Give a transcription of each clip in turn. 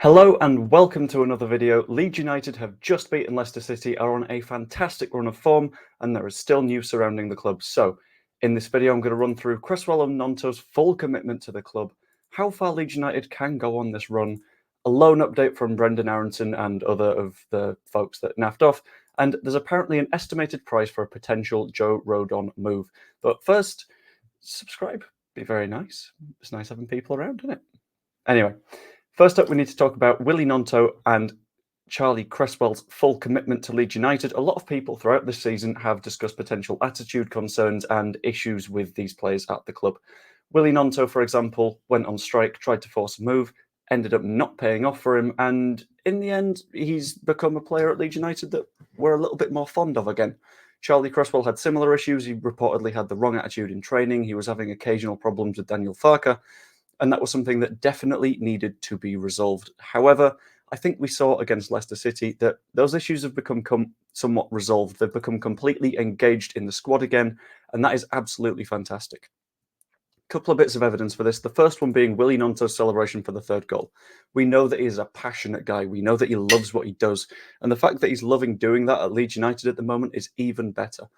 Hello and welcome to another video. Leeds United have just beaten Leicester City, are on a fantastic run of form, and there is still news surrounding the club. So, in this video, I'm going to run through Creswell and Nonto's full commitment to the club, how far Leeds United can go on this run, a loan update from Brendan Aronson and other of the folks that naffed off, and there's apparently an estimated price for a potential Joe Rodon move. But first, subscribe. Be very nice. It's nice having people around, isn't it? Anyway. First up, we need to talk about Willie Nonto and Charlie Creswell's full commitment to Leeds United. A lot of people throughout this season have discussed potential attitude concerns and issues with these players at the club. Willie Nonto, for example, went on strike, tried to force a move, ended up not paying off for him, and in the end, he's become a player at Leeds United that we're a little bit more fond of again. Charlie Creswell had similar issues. He reportedly had the wrong attitude in training. He was having occasional problems with Daniel Farke. And that was something that definitely needed to be resolved. However, I think we saw against Leicester City that those issues have become somewhat resolved. They've become completely engaged in the squad again, and that is absolutely fantastic. A couple of bits of evidence for this. The first one being Willie Nonto's celebration for the third goal. We know that he is a passionate guy. We know that he loves what he does. And the fact that he's loving doing that at Leeds United at the moment is even better.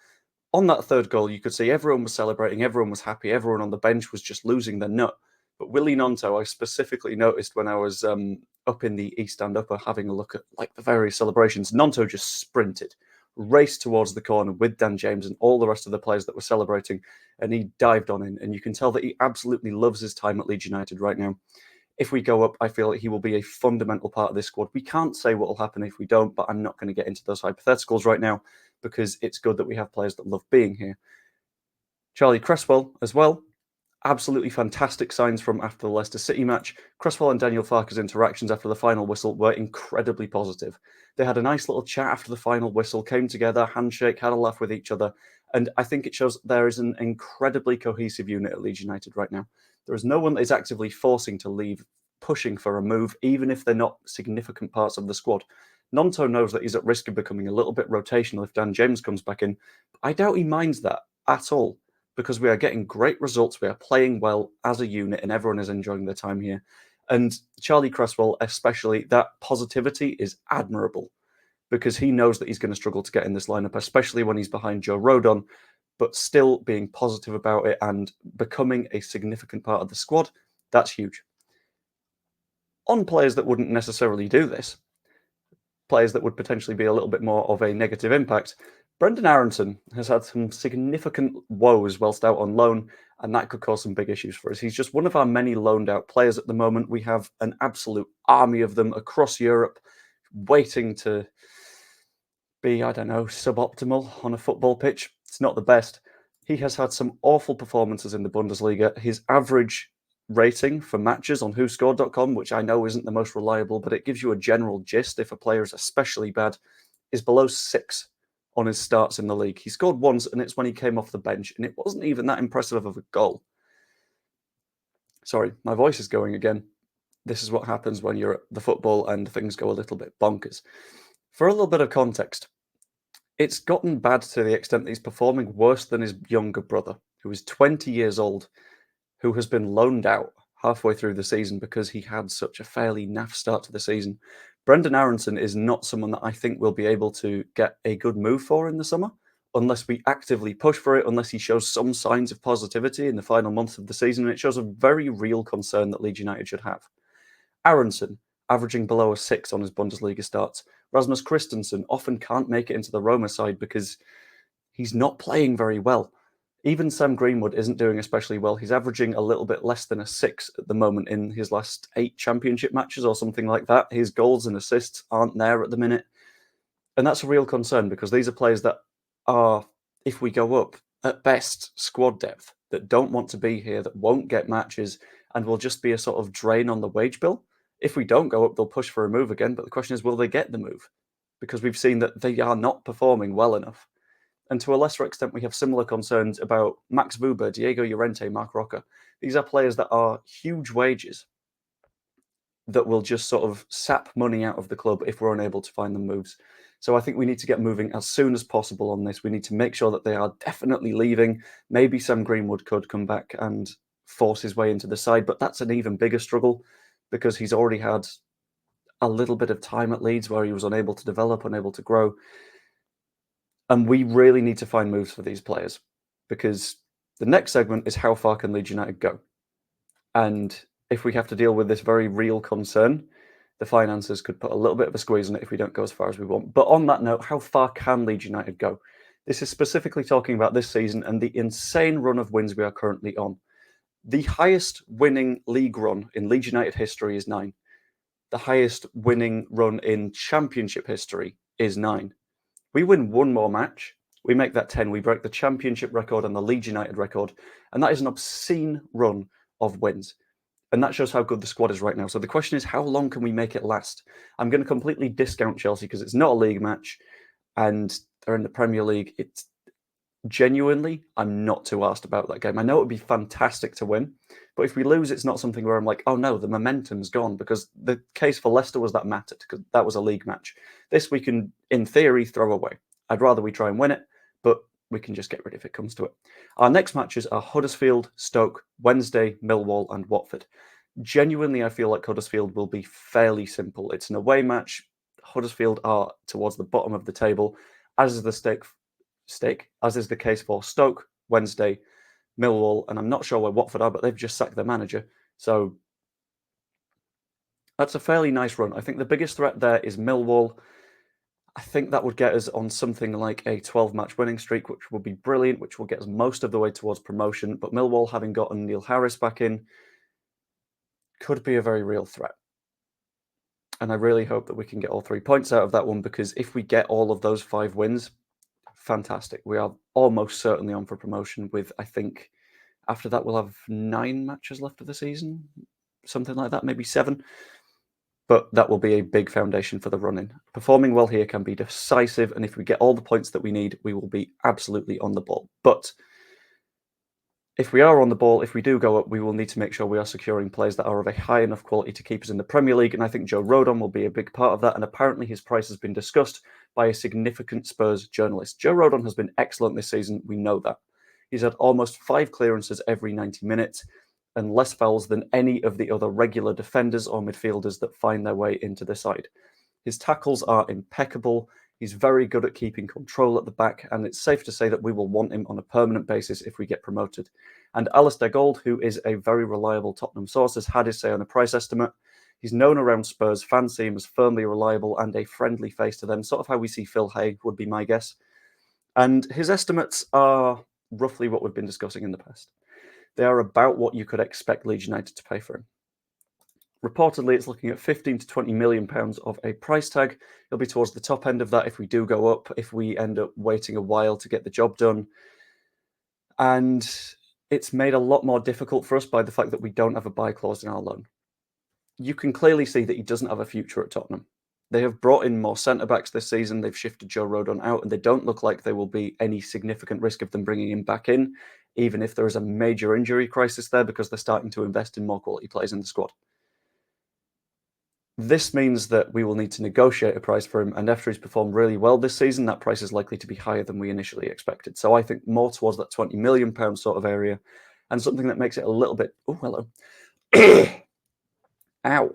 On that third goal, you could see everyone was celebrating, everyone was happy, everyone on the bench was just losing their nut. But Willie Nonto, I specifically noticed when I was up in the East Stand Upper having a look at the various celebrations, Nonto just sprinted, raced towards the corner with Dan James and all the rest of the players that were celebrating, and he dived on in. And you can tell that he absolutely loves his time at Leeds United right now. If we go up, I feel like he will be a fundamental part of this squad. We can't say what will happen if we don't, but I'm not going to get into those hypotheticals right now because it's good that we have players that love being here. Charlie Creswell as well. Absolutely fantastic signs from after the Leicester City match. Creswell and Daniel Farke's interactions after the final whistle were incredibly positive. They had a nice little chat after the final whistle, came together, handshake, had a laugh with each other, and I think it shows there is an incredibly cohesive unit at Leeds United right now. There is no one that is actively forcing to leave, pushing for a move, even if they're not significant parts of the squad. Nonto knows that he's at risk of becoming a little bit rotational if Dan James comes back in. I doubt he minds that at all, because we are getting great results, we are playing well as a unit, and everyone is enjoying their time here. And Charlie Creswell, especially, that positivity is admirable, because he knows that he's going to struggle to get in this lineup, especially when he's behind Joe Rodon, but still being positive about it and becoming a significant part of the squad, that's huge. On players that wouldn't necessarily do this, players that would potentially be a little bit more of a negative impact, Brendan Aronson has had some significant woes whilst out on loan, and that could cause some big issues for us. He's just one of our many loaned out players at the moment. We have an absolute army of them across Europe waiting to be, suboptimal on a football pitch. It's not the best. He has had some awful performances in the Bundesliga. His average rating for matches on WhoScored.com, which I know isn't the most reliable, but it gives you a general gist if a player is especially bad, is below 6 on his starts in the league. He scored once, and it's when he came off the bench, and it wasn't even that impressive of a goal. Sorry, my voice is going again. This is what happens when you're at the football and things go a little bit bonkers. For a little bit of context, it's gotten bad to the extent that he's performing worse than his younger brother, who is 20 years old, who has been loaned out halfway through the season because he had such a fairly naff start to the season. Brendan Aronson is not someone that I think we'll be able to get a good move for in the summer, unless we actively push for it, unless he shows some signs of positivity in the final months of the season. And it shows a very real concern that Leeds United should have. Aronson, averaging below a 6 on his Bundesliga starts. Rasmus Christensen often can't make it into the Roma side because he's not playing very well. Even Sam Greenwood isn't doing especially well. He's averaging a little bit less than a 6 at the moment in his last 8 championship matches or something like that. His goals and assists aren't there at the minute. And that's a real concern because these are players that are, if we go up, at best, squad depth, that don't want to be here, that won't get matches, and will just be a sort of drain on the wage bill. If we don't go up, they'll push for a move again. But the question is, will they get the move? Because we've seen that they are not performing well enough. And to a lesser extent, we have similar concerns about Max Wuber, Diego Llorente, Marc Roca. These are players that are huge wages that will just sort of sap money out of the club if we're unable to find them moves. So I think we need to get moving as soon as possible on this. We need to make sure that they are definitely leaving. Maybe Sam Greenwood could come back and force his way into the side, but that's an even bigger struggle because he's already had a little bit of time at Leeds where he was unable to develop, unable to grow. And we really need to find moves for these players, because the next segment is how far can Leeds United go? And if we have to deal with this very real concern, the finances could put a little bit of a squeeze on it if we don't go as far as we want. But on that note, how far can Leeds United go? This is specifically talking about this season and the insane run of wins we are currently on. The highest winning league run in Leeds United history is 9. The highest winning run in Championship history is 9. We win one more match, we make that 10. We break the Championship record and the Leeds United record, and that is an obscene run of wins. And that shows how good the squad is right now. So the question is, how long can we make it last? I'm going to completely discount Chelsea because it's not a league match and they're in the Premier League. It's genuinely, I'm not too asked about that game. I know it would be fantastic to win, but if we lose, it's not something where I'm like, oh no, the momentum's gone, because the case for Leicester was that mattered, because that was a league match. This we can, in theory, throw away. I'd rather we try and win it, but we can just get rid if it comes to it. Our next matches are Huddersfield, Stoke, Wednesday, Millwall, and Watford. Genuinely, I feel like Huddersfield will be fairly simple. It's an away match. Huddersfield are towards the bottom of the table, as is the case for Stoke, Wednesday, Millwall, and I'm not sure where Watford are, but they've just sacked their manager. So that's a fairly nice run. I think the biggest threat there is Millwall. I think that would get us on something like a 12-match winning streak, which would be brilliant, which will get us most of the way towards promotion. But Millwall, having gotten Neil Harris back in, could be a very real threat. And I really hope that we can get all 3 points out of that one, because if we get all of those 5 wins, fantastic. We are almost certainly on for promotion with, I think, after that we'll have 9 matches left of the season, something like that, maybe 7. But that will be a big foundation for the run-in. Performing well here can be decisive, and if we get all the points that we need, we will be absolutely on the ball. But if we are on the ball, if we do go up, we will need to make sure we are securing players that are of a high enough quality to keep us in the Premier League, and I think Joe Rodon will be a big part of that, and apparently his price has been discussed by a significant Spurs journalist. Joe Rodon has been excellent this season, we know that. He's had almost 5 clearances every 90 minutes, and less fouls than any of the other regular defenders or midfielders that find their way into the side. His tackles are impeccable. He's very good at keeping control at the back, and it's safe to say that we will want him on a permanent basis if we get promoted. And Alistair Gold, who is a very reliable Tottenham source, has had his say on a price estimate. He's known around Spurs. Fans see him as firmly reliable and a friendly face to them, sort of how we see Phil Hay, would be my guess. And his estimates are roughly what we've been discussing in the past. They are about what you could expect Leeds United to pay for him. Reportedly, it's looking at 15 to 20 million pounds of a price tag. It'll be towards the top end of that if we do go up, if we end up waiting a while to get the job done. And it's made a lot more difficult for us by the fact that we don't have a buy clause in our loan. You can clearly see that he doesn't have a future at Tottenham. They have brought in more centre-backs this season. They've shifted Joe Rodon out, and they don't look like there will be any significant risk of them bringing him back in, even if there is a major injury crisis there, because they're starting to invest in more quality players in the squad. This means that we will need to negotiate a price for him, and after he's performed really well this season, that price is likely to be higher than we initially expected. So I think more towards that £20 million sort of area, and something that makes it a little bit... Oh, hello. Ow.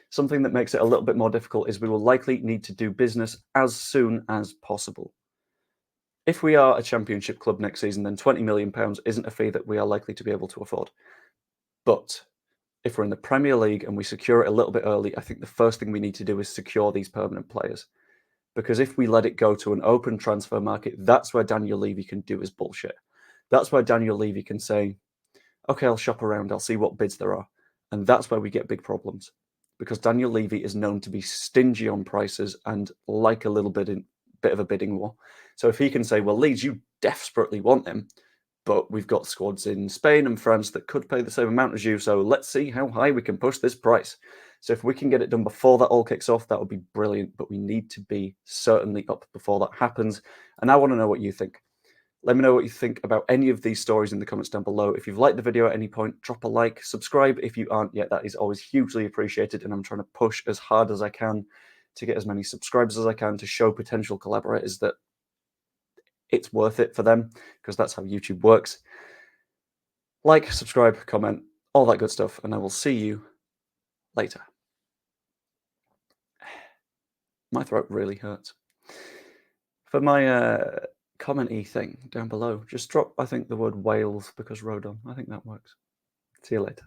Something that makes it a little bit more difficult is we will likely need to do business as soon as possible. If we are a championship club next season, then £20 million isn't a fee that we are likely to be able to afford. But if we're in the Premier League and we secure it a little bit early, I think the first thing we need to do is secure these permanent players. Because if we let it go to an open transfer market, that's where Daniel Levy can do his bullshit. That's where Daniel Levy can say, okay, I'll shop around, I'll see what bids there are. And that's where we get big problems. Because Daniel Levy is known to be stingy on prices and like a little bit of a bidding war. So if he can say, well, Leeds, you desperately want him, but we've got squads in Spain and France that could pay the same amount as you, so let's see how high we can push this price. So if we can get it done before that all kicks off, that would be brilliant, but we need to be certainly up before that happens. And I want to know what you think. Let me know what you think about any of these stories in the comments down below. If you've liked the video at any point, drop a like, subscribe if you aren't yet. That is always hugely appreciated, and I'm trying to push as hard as I can to get as many subscribers as I can to show potential collaborators that it's worth it for them, because that's how YouTube works. Like, subscribe, comment, all that good stuff, and I will see you later. My throat really hurts. For my comment-y thing down below, just drop, I think, the word Wales because Rodon. I think that works. See you later.